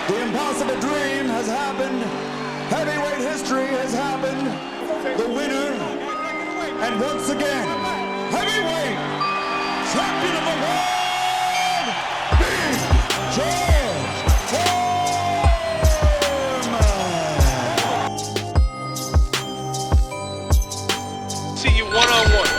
The impossible dream has happened. Heavyweight history has happened. The winner, and once again, heavyweight champion of the world, Big George Foreman. See you one-on-one.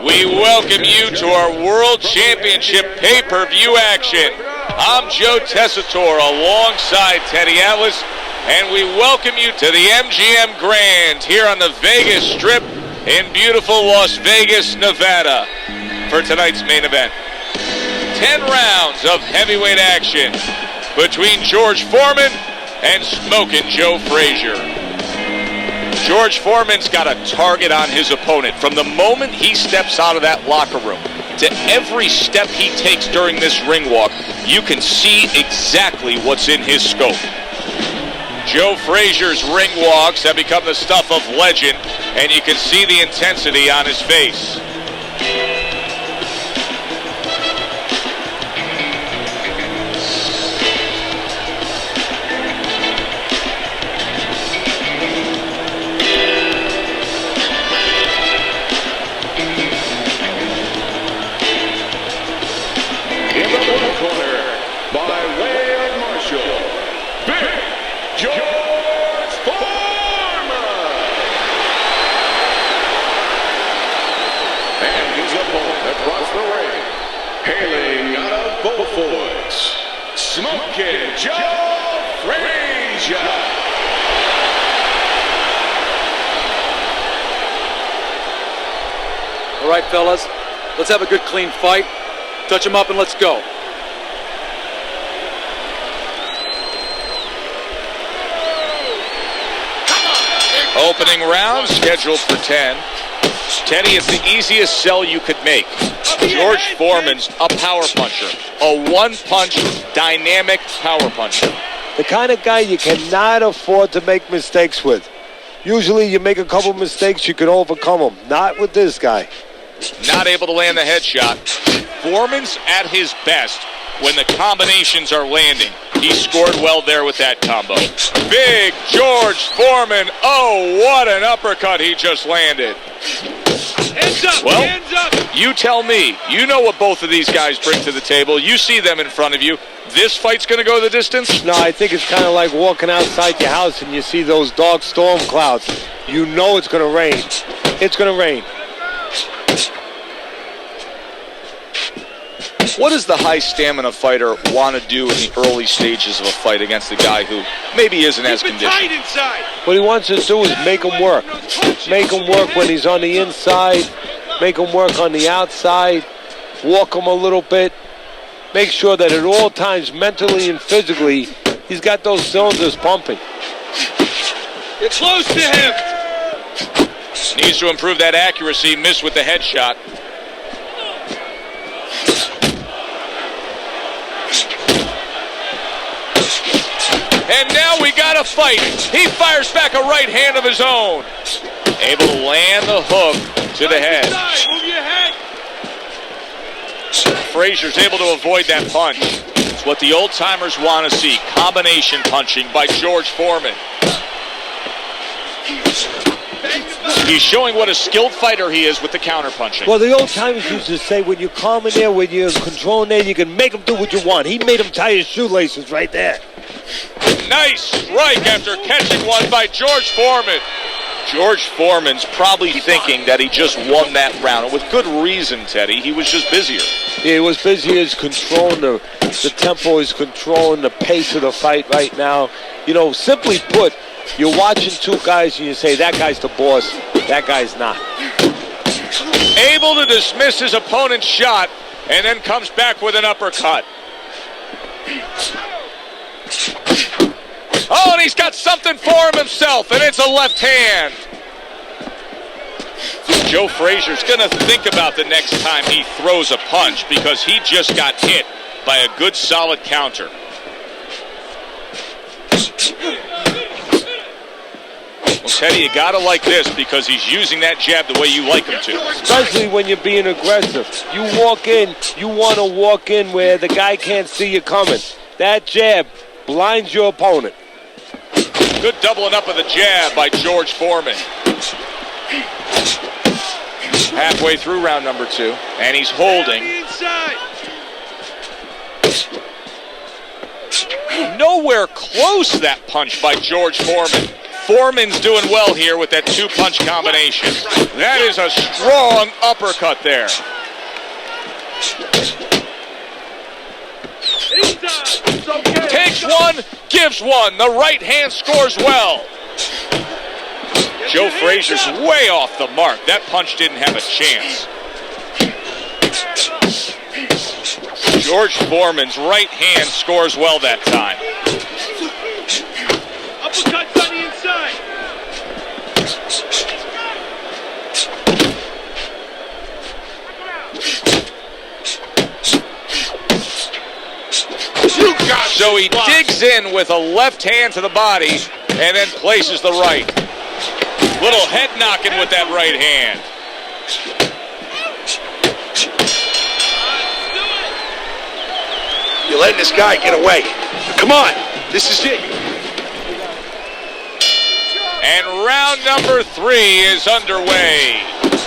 We welcome you to our World Championship pay-per-view action. I'm Joe Tessitore alongside Teddy Atlas, and we welcome you to the MGM Grand here on the Vegas Strip in beautiful Las Vegas, Nevada for tonight's main event. 10 rounds of heavyweight action between George Foreman and Smokin' Joe Frazier. George Foreman's got a target on his opponent from the moment he steps out of that locker room to every step he takes during this ring walk. You can see exactly what's in his scope. Joe Frazier's ring walks have become the stuff of legend, and you can see the intensity on his face. Smokin' Joe Frazier. All right, fellas, let's have a good, clean fight. Touch him up and let's go. Opening round scheduled for 10. Teddy, it's the easiest sell you could make. George Foreman's a power puncher, a one-punch dynamic power puncher. The kind of guy you cannot afford to make mistakes with. Usually you make a couple mistakes, you can overcome them. Not with this guy. Not able to land the headshot. Foreman's at his best when the combinations are landing. He scored well there with that combo. Big George Foreman. Oh, what an uppercut he just landed. Hands up, well, hands up. You tell me. You know what both of these guys bring to the table. You see them in front of you. This fight's going to go the distance? No, I think it's kind of like walking outside your house and you see those dark storm clouds. You know it's going to rain. It's going to rain. What does the high stamina fighter want to do in the early stages of a fight against a guy who maybe isn't as conditioned? What he wants to do is make him work. Make him work when he's on the inside. Make him work on the outside. Walk him a little bit. Make sure that at all times, mentally and physically, he's got those cylinders pumping. Get close to him. Needs to improve that accuracy. Missed with the headshot. And now we got a fight. He fires back a right hand of his own. Able to land the hook to the head. Move your head. Frazier's able to avoid that punch. It's what the old-timers want to see. Combination punching by George Foreman. He's showing what a skilled fighter he is with the counter-punching. Well, the old-timers used to say, when you're calm in there, when you're controlling there, you can make him do what you want. He made him tie his shoelaces right there. Nice strike after catching one by George Foreman. George Foreman's probably thinking that he just won that round. And with good reason, Teddy. He was just busier. Yeah, he was busier. He's controlling the tempo. He's controlling the pace of the fight right now. You know, simply put, you're watching two guys and you say, that guy's the boss. That guy's not. Able to dismiss his opponent's shot and then comes back with an uppercut. Oh, and he's got something for him himself, and it's a left hand. Joe Frazier's going to think about the next time he throws a punch because he just got hit by a good solid counter. Well, Teddy, you got to like this because he's using that jab the way you like him to. Especially when you're being aggressive. You walk in, you want to walk in where the guy can't see you coming. That jab blinds your opponent. Good doubling up of the jab by George Foreman. Halfway through round number 2, and he's holding. Nowhere close that punch by George Foreman. Foreman's doing well here with that 2-punch combination. That is a strong uppercut there. Takes one, gives one. The right hand scores well. Joe Frazier's way off the mark. That punch didn't have a chance. George Foreman's right hand scores well that time. Uppercuts on the inside. So he digs in with a left hand to the body and then places the right. Little head knocking with that right hand. You're letting this guy get away. Come on, this is it. And round number 3 is underway.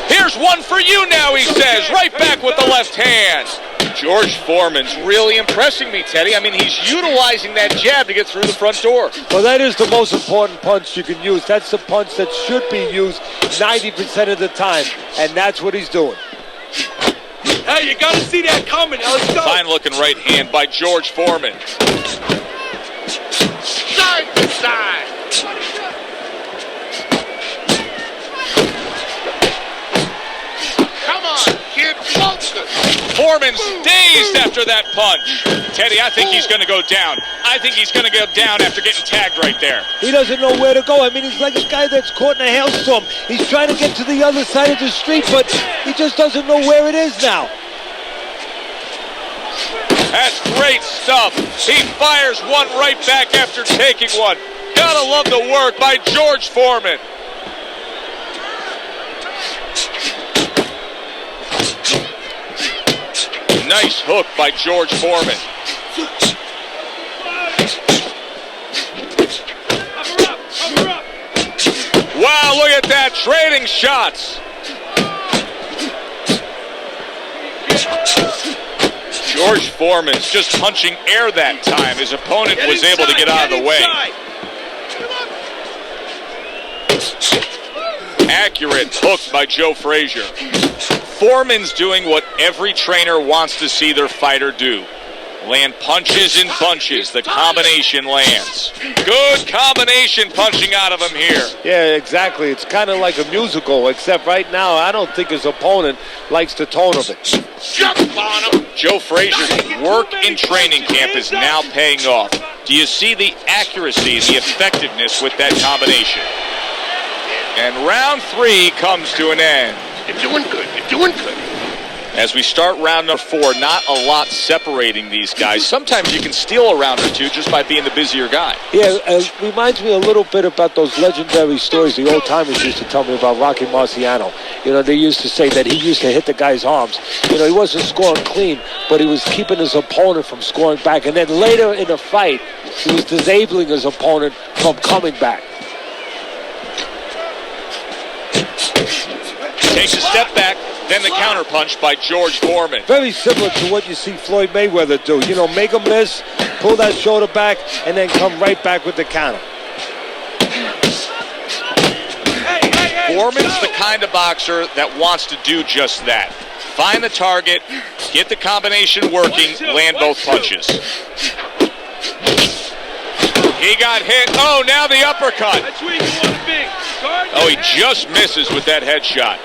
Here's one for you now, he says, right back with the left hand. George Foreman's really impressing me, Teddy. I mean, he's utilizing that jab to get through the front door. Well, that is the most important punch you can use. That's the punch that should be used 90% of the time, and that's what he's doing. Hey, you gotta see that coming. Now let's go. Fine looking right hand by George Foreman. Side to side. Come on, kid, focus. Foreman's dazed after that punch. Teddy, I think he's going to go down. I think he's going to go down after getting tagged right there. He doesn't know where to go. I mean, he's like a guy that's caught in a hailstorm. He's trying to get to the other side of the street, but he just doesn't know where it is now. That's great stuff. He fires one right back after taking one. Gotta love the work by George Foreman. Nice hook by George Foreman. Cover up. Wow, look at that, trading shots. George Foreman's just punching air that time. His opponent was able to get out of the way. Accurate hook by Joe Frazier. Foreman's doing what every trainer wants to see their fighter do. Land punches in bunches. The combination lands. Good combination punching out of him here. Yeah, exactly. It's kind of like a musical, except right now I don't think his opponent likes the tone of it. Jump on him. Joe Frazier's work in training camp is now paying off. Do you see the accuracy and the effectiveness with that combination? And round 3 comes to an end. You're doing good. You're doing good. As we start round number 4, not a lot separating these guys. Sometimes you can steal a round or two just by being the busier guy. Yeah, it reminds me a little bit about those legendary stories the old-timers used to tell me about Rocky Marciano. You know, they used to say that he used to hit the guy's arms. You know, he wasn't scoring clean, but he was keeping his opponent from scoring back. And then later in the fight, he was disabling his opponent from coming back. Takes a step back, then the counterpunch by George Foreman. Very similar to what you see Floyd Mayweather do. You know, make him miss, pull that shoulder back, and then come right back with the counter. Foreman's the kind of boxer that wants to do just that. Find the target, get the combination working, land both punches. He got hit. Oh, now the uppercut. That's where you want to be. Guard Oh, he your head. just misses with that headshot.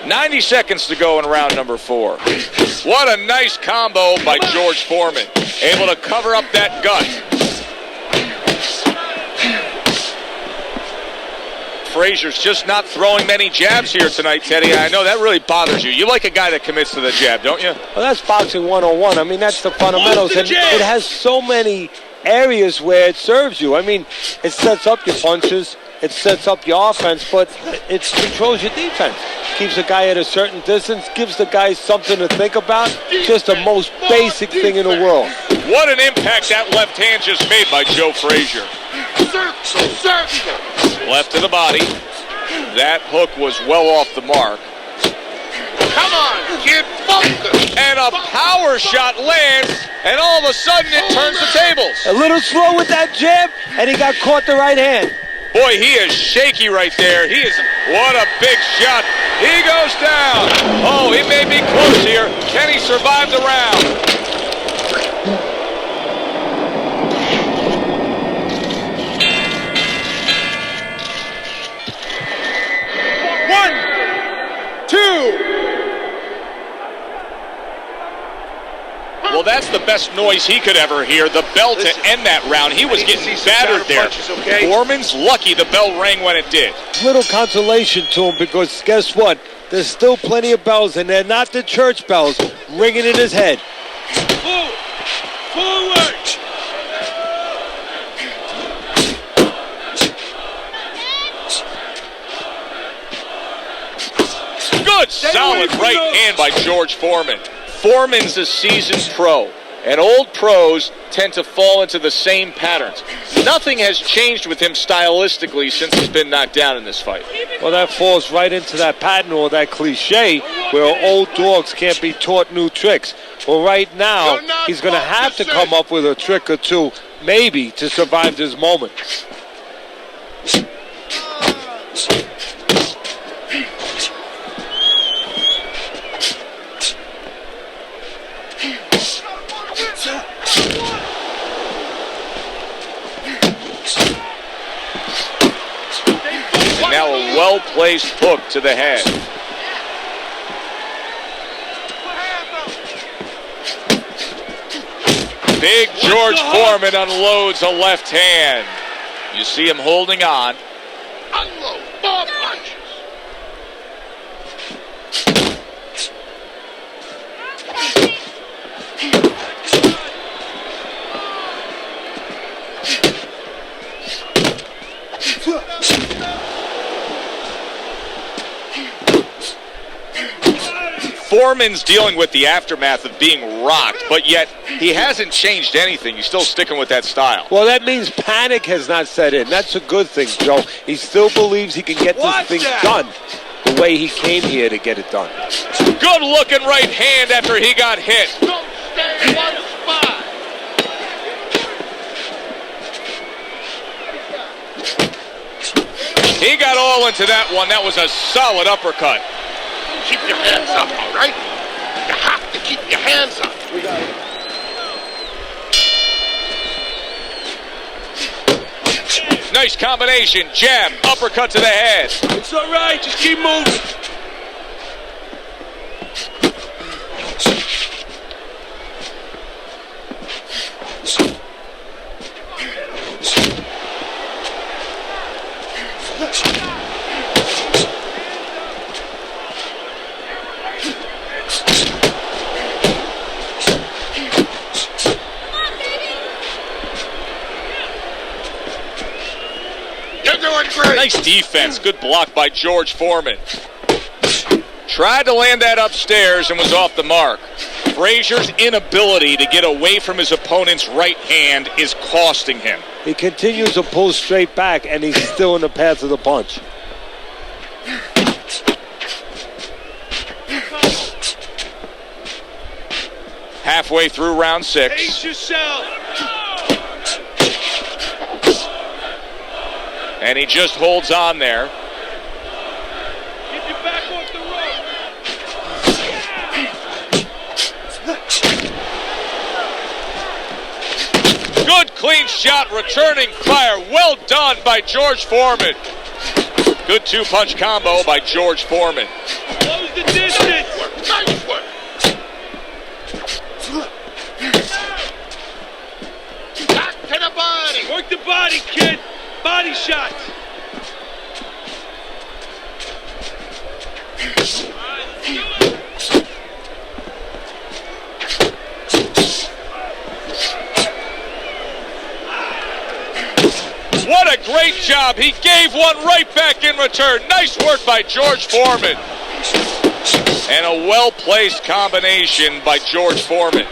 90 seconds to go in round number 4. What a nice combo by George Foreman. Able to cover up that gut. Frazier's just not throwing many jabs here tonight, Teddy. I know that really bothers you. You like a guy that commits to the jab, don't you? Well, that's boxing 101. I mean, that's the fundamentals. And it has so many areas where it serves you. I mean, it sets up your punches. It sets up your offense, but it controls your defense. Keeps the guy at a certain distance, gives the guy something to think about. Just the most basic thing in the world. What an impact that left hand just made by Joe Frazier. Left to the body. That hook was well off the mark. Come on, kid, focus. And a power shot lands, and all of a sudden it turns the tables. A little slow with that jab, and he got caught the right hand. Boy, he is shaky right there. What a big shot. He goes down. Oh, he may be close here. Can he survive the round? Well, that's the best noise he could ever hear, the bell to end that round. He was getting battered there. Foreman's lucky the bell rang when it did. Little consolation to him, because guess what? There's still plenty of bells, and they're not the church bells ringing in his head. Forward! Good, solid right hand by George Foreman. Foreman's a seasoned pro, and old pros tend to fall into the same patterns. Nothing has changed with him stylistically since he's been knocked down in this fight. Well, that falls right into that pattern or that cliche where old dogs can't be taught new tricks. Well, right now, he's going to have to come up with a trick or two, maybe, to survive this moment. Now a well-placed hook to the head. Big George Foreman unloads a left hand. You see him holding on. Unload 4 punches. Foreman's dealing with the aftermath of being rocked, but yet he hasn't changed anything. He's still sticking with that style. Well, that means panic has not set in. That's a good thing, Joe. He still believes he can get this thing done the way he came here to get it done. Good looking right hand after he got hit. Don't stay in one spot. He got all into that one. That was a solid uppercut. Keep your hands up, all right? You have to keep your hands up. We got it. Nice combination. Jab, uppercut to the head. It's all right. Just keep moving. Nice defense. Good block by George Foreman. Tried to land that upstairs and was off the mark. Frazier's inability to get away from his opponent's right hand is costing him. He continues to pull straight back, and he's still in the path of the punch. Halfway through round 6. Pace yourself. And he just holds on there. Get your back off the rope. Good clean shot, returning fire. Well done by George Foreman. Good 2-punch combo by George Foreman. Close the shots. What a great job. He gave one right back in return. Nice work by George Foreman. And a well-placed combination by George Foreman.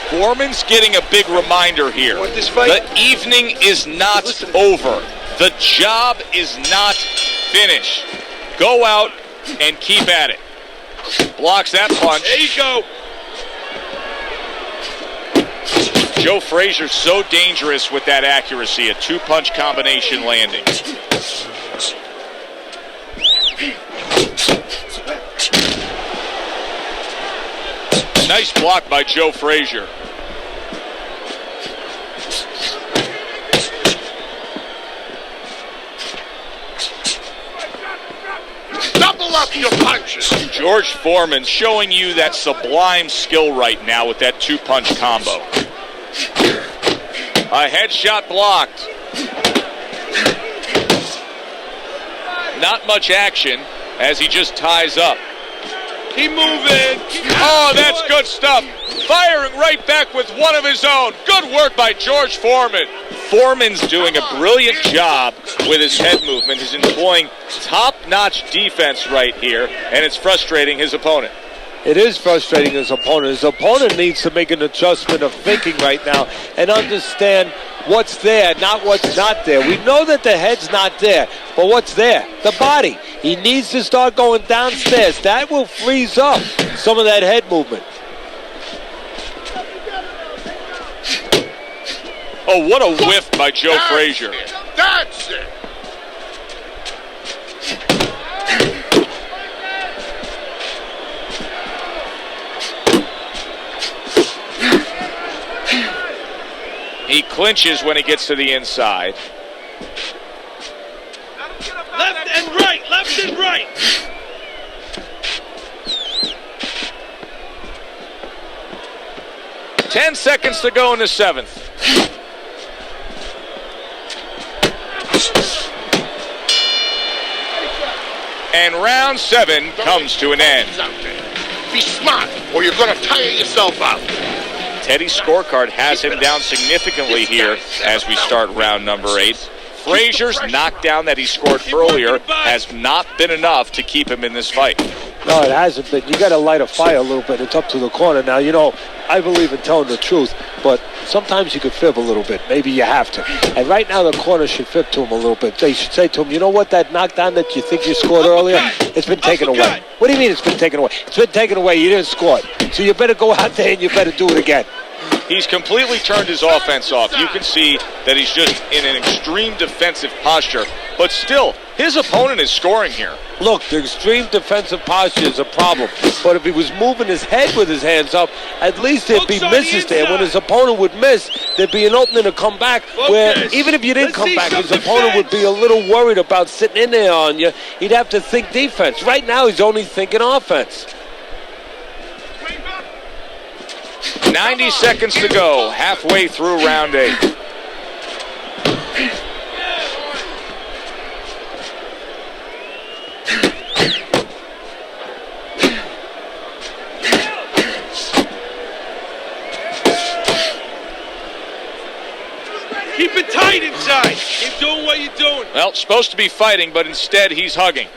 Foreman's getting a big reminder here. The evening is not over. The job is not finished. Go out and keep at it. Blocks that punch. There you go. Joe Frazier's so dangerous with that accuracy, a two-punch combination landing. Nice block by Joe Frazier. Double up your punches. George Foreman showing you that sublime skill right now with that two-punch combo. A headshot blocked. Not much action as he just ties up. Keep moving. Oh, that's good stuff. Firing right back with one of his own. Good work by George Foreman. Foreman's doing a brilliant job with his head movement. He's employing top-notch defense right here, and it's frustrating his opponent. It is frustrating his opponent. His opponent needs to make an adjustment of thinking right now and understand what's there, not what's not there. We know that the head's not there, but what's there? The body. He needs to start going downstairs. That will freeze up some of that head movement. Oh, what a whiff by Joe Frazier. That's it. He clinches when he gets to the inside. Left and right, left and right. Ten seconds to go in the seventh. And round 7 comes to an end. Be smart, or you're going to tire yourself out. Teddy's scorecard has him down significantly here as we start round number 8. Frazier's knockdown that he scored earlier has not been enough to keep him in this fight. No, it hasn't been. You got to light a fire a little bit. It's up to the corner. Now, you know, I believe in telling the truth, but sometimes you could fib a little bit. Maybe you have to. And right now, the corner should fib to him a little bit. They should say to him, you know what, that knockdown that you think you scored earlier, it's been taken away. What do you mean it's been taken away? It's been taken away. You didn't score it. So you better go out there and you better do it again. He's completely turned his offense off. You can see that he's just in an extreme defensive posture. But still, his opponent is scoring here. Look, the extreme defensive posture is a problem. But if he was moving his head with his hands up, at least there'd be misses there. When his opponent would miss, there'd be an opening to come back where even if you didn't come back, his opponent would be a little worried about sitting in there on you. He'd have to think defense. Right now, he's only thinking offense. 90 seconds to go, halfway through round 8. Keep it tight inside. Keep doing what you're doing. Well, supposed to be fighting, but instead he's hugging.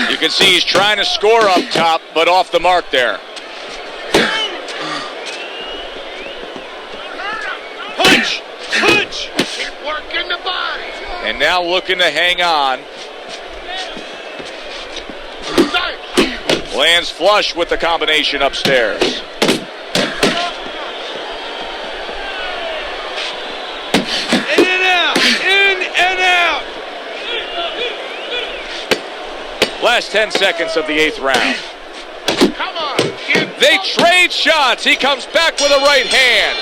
You can see he's trying to score up top, but off the mark there. Punch! Punch! Keep working the body. And now looking to hang on. Nice. Lands flush with the combination upstairs. In and out! In and out! Last 10 seconds of the 8th round. Come on. They trade shots. He comes back with a right hand.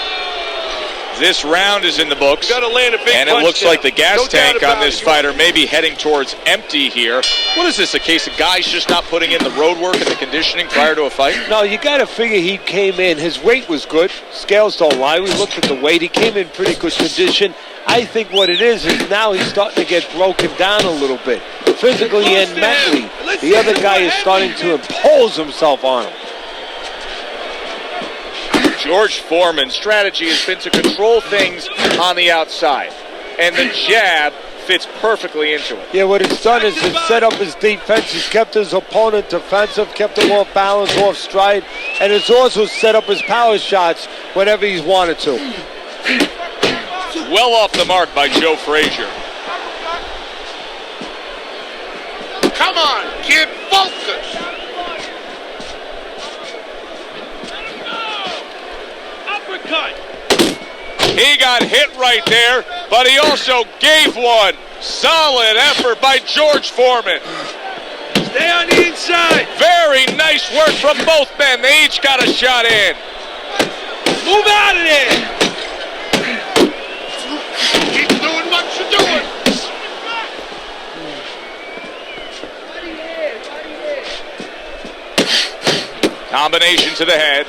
This round is in the books, Gotta land a big and it punch looks down. like the gas No tank doubt on about this it. fighter may be heading towards empty here. What is this, a case of guys just not putting in the road work and the conditioning prior to a fight? No, you got to figure he came in. His weight was good. Scales don't lie. We looked at the weight. He came in pretty good condition. I think what it is now he's starting to get broken down a little bit, physically and mentally. The other guy is starting to impose himself on him. George Foreman's strategy has been to control things on the outside, and the jab fits perfectly into it. Yeah, what it's done is it's set up his defense. He's kept his opponent defensive, kept him off balance, off stride, and it's also set up his power shots whenever he's wanted to. Well off the mark by Joe Frazier. Come on, kid, focus. Uppercut. He got hit right there, but he also gave one. Solid effort by George Foreman. Stay on the inside. Very nice work from both men. They each got a shot in. Move out of there. Keep doing what you're doing. Combination to the head.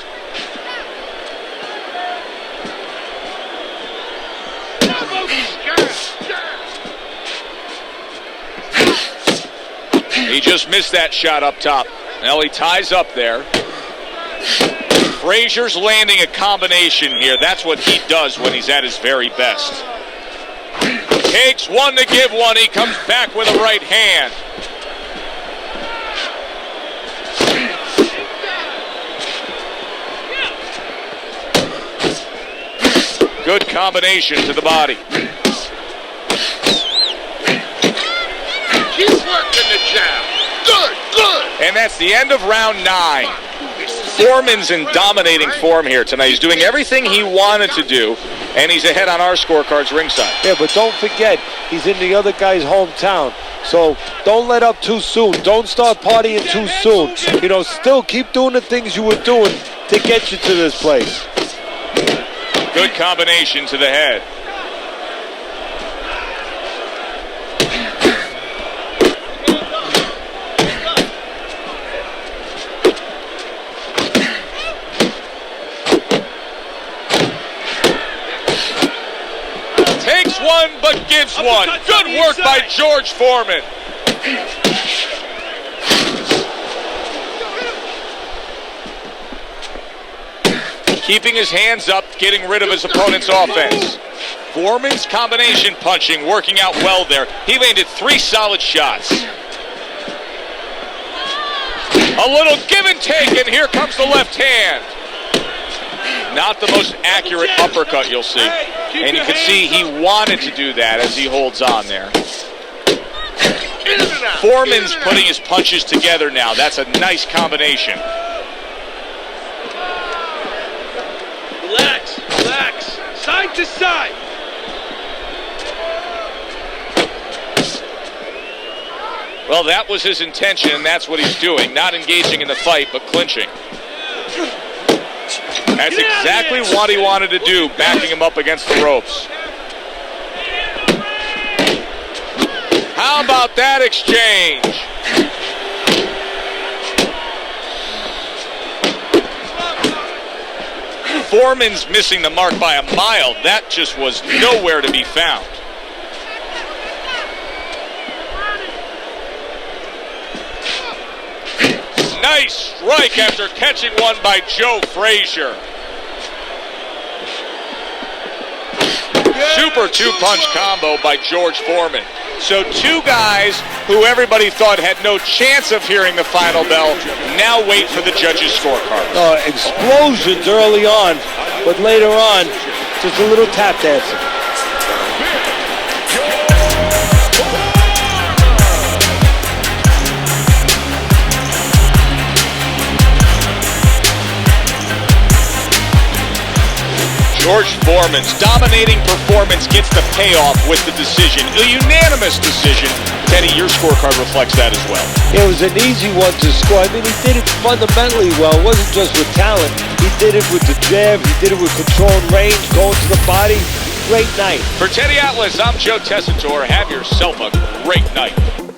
He just missed that shot up top. Now he ties up there. Frazier's landing a combination here. That's what he does when he's at his very best. Takes one to give one. He comes back with a right hand. Good combination to the body. Keep working the jab. Good, good. And that's the end of round 9. Foreman's in dominating form here tonight. He's doing everything he wanted to do, and he's ahead on our scorecards ringside. Yeah, but don't forget, he's in the other guy's hometown. So don't let up too soon. Don't start partying too soon. You know, still keep doing the things you were doing to get you to this place. Good combination to the head. Takes one, but gives one. Good work by George Foreman. Keeping his hands up, getting rid of his opponent's offense. Foreman's combination punching working out well there. He landed 3 solid shots. A little give and take, and here comes the left hand. Not the most accurate uppercut you'll see. And you can see he wanted to do that as he holds on there. Foreman's putting his punches together now. That's a nice combination. Relax, relax. Side to side. Well, that was his intention, and that's what he's doing. Not engaging in the fight, but clinching. That's exactly what he wanted to do, backing him up against the ropes. How about that exchange? Foreman's missing the mark by a mile. That just was nowhere to be found. Nice strike after catching one by Joe Frazier. Super 2-punch combo by George Foreman. So 2 guys who everybody thought had no chance of hearing the final bell now wait for the judges' scorecard. Explosions early on, but later on, just a little tap dancing. George Foreman's dominating performance gets the payoff with the decision, a unanimous decision. Teddy, your scorecard reflects that as well. It was an easy one to score. I mean, he did it fundamentally well. It wasn't just with talent. He did it with the jab. He did it with control and range, going to the body. Great night. For Teddy Atlas, I'm Joe Tessitore. Have yourself a great night.